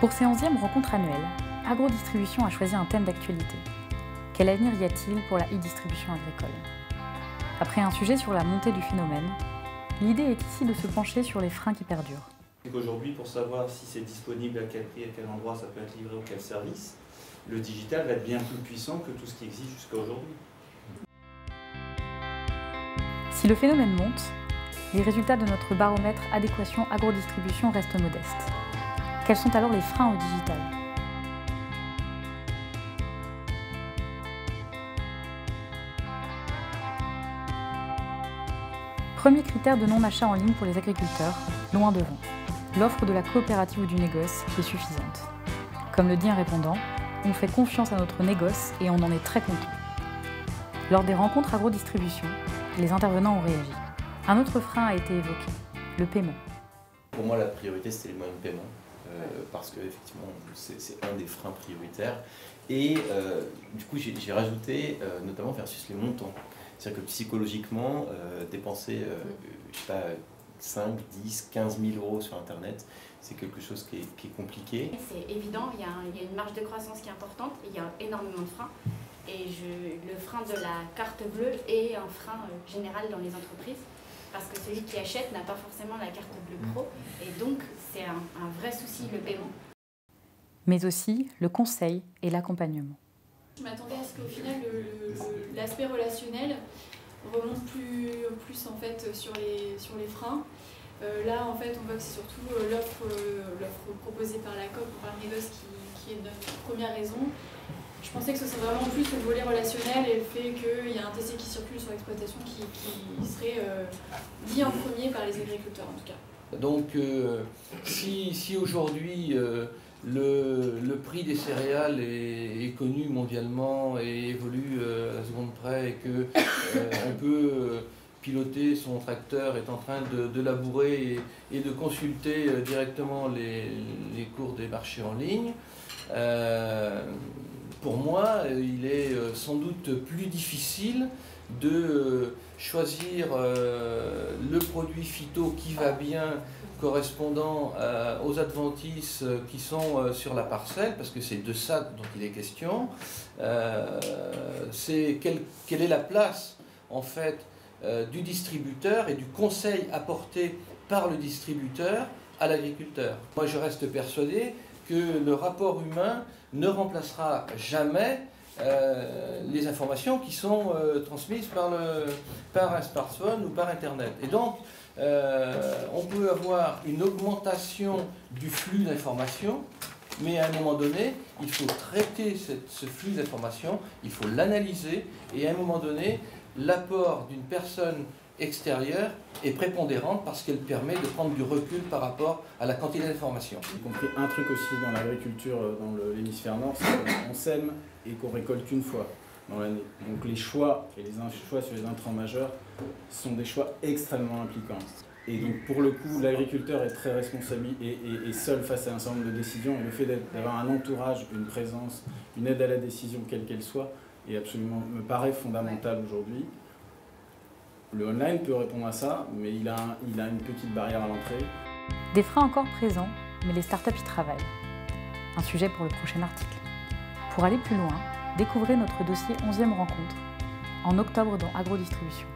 Pour ces 11e rencontres annuelles, Agrodistribution a choisi un thème d'actualité. Quel avenir y a-t-il pour la e-distribution agricole? Après un sujet sur la montée du phénomène, l'idée est ici de se pencher sur les freins qui perdurent. Aujourd'hui, pour savoir si c'est disponible, à quel prix, à quel endroit ça peut être livré ou quel service, le digital va être bien plus puissant que tout ce qui existe jusqu'à aujourd'hui. Si le phénomène monte, les résultats de notre baromètre Adéquation Agrodistribution restent modestes. Quels sont alors les freins au digital? Premier critère de non-achat en ligne pour les agriculteurs, loin devant, l'offre de la coopérative ou du négoce qui est suffisante. Comme le dit un répondant, on fait confiance à notre négoce et on en est très content. Lors des rencontres agrodistribution, les intervenants ont réagi. Un autre frein a été évoqué, le paiement. Pour moi, la priorité, c'était les moyens de paiement, parce que effectivement, c'est un des freins prioritaires. Et du coup, j'ai rajouté, notamment versus les montants. C'est-à-dire que psychologiquement, dépenser, je sais pas, 5, 10, 15 000 euros sur Internet, c'est quelque chose qui est compliqué. C'est évident, il y a une marge de croissance qui est importante, et il y a énormément de freins. Et le frein de la carte bleue est un frein général dans les entreprises, parce que celui qui achète n'a pas forcément la carte bleue pro, et donc c'est un vrai souci, le paiement. Mais aussi le conseil et l'accompagnement. Je m'attendais à ce qu'au final, l'aspect relationnel remonte plus en fait, sur les freins. Là, en fait, on voit que c'est surtout l'offre proposée par la COP ou par le négoce qui est notre première raison. Je pensais que ce serait vraiment plus le volet relationnel et le fait qu'il y a un TC qui circule sur l'exploitation qui serait dit en premier par les agriculteurs en tout cas. Donc si aujourd'hui le prix des céréales est connu mondialement et évolue à la seconde près et qu'on peut piloter son tracteur, est en train de labourer et de consulter directement les cours des marchés en ligne, pour moi, il est sans doute plus difficile de choisir le produit phyto qui va bien, correspondant aux adventices qui sont sur la parcelle, parce que c'est de ça dont il est question. C'est quelle est la place en fait du distributeur et du conseil apporté par le distributeur à l'agriculteur. Moi, je reste persuadé que le rapport humain ne remplacera jamais les informations qui sont transmises par un smartphone ou par Internet. Et donc, on peut avoir une augmentation du flux d'informations, mais à un moment donné, il faut traiter ce flux d'informations, il faut l'analyser, et à un moment donné, l'apport d'une personne extérieure est prépondérante parce qu'elle permet de prendre du recul par rapport à la quantité d'informations. J'ai compris un truc aussi dans l'agriculture, dans l'hémisphère nord, c'est qu'on sème et qu'on récolte qu'une fois dans l'année. Donc les choix et les choix sur les intrants majeurs sont des choix extrêmement impliquants. Et donc pour le coup, l'agriculteur est très responsable et seul face à un certain nombre de décisions. Et le fait d'avoir un entourage, une présence, une aide à la décision, quelle qu'elle soit, me paraît fondamental aujourd'hui. Le online peut répondre à ça, mais il a une petite barrière à l'entrée. Des freins encore présents, mais les startups y travaillent. Un sujet pour le prochain article. Pour aller plus loin, découvrez notre dossier 11e rencontre, en octobre dans Agrodistribution.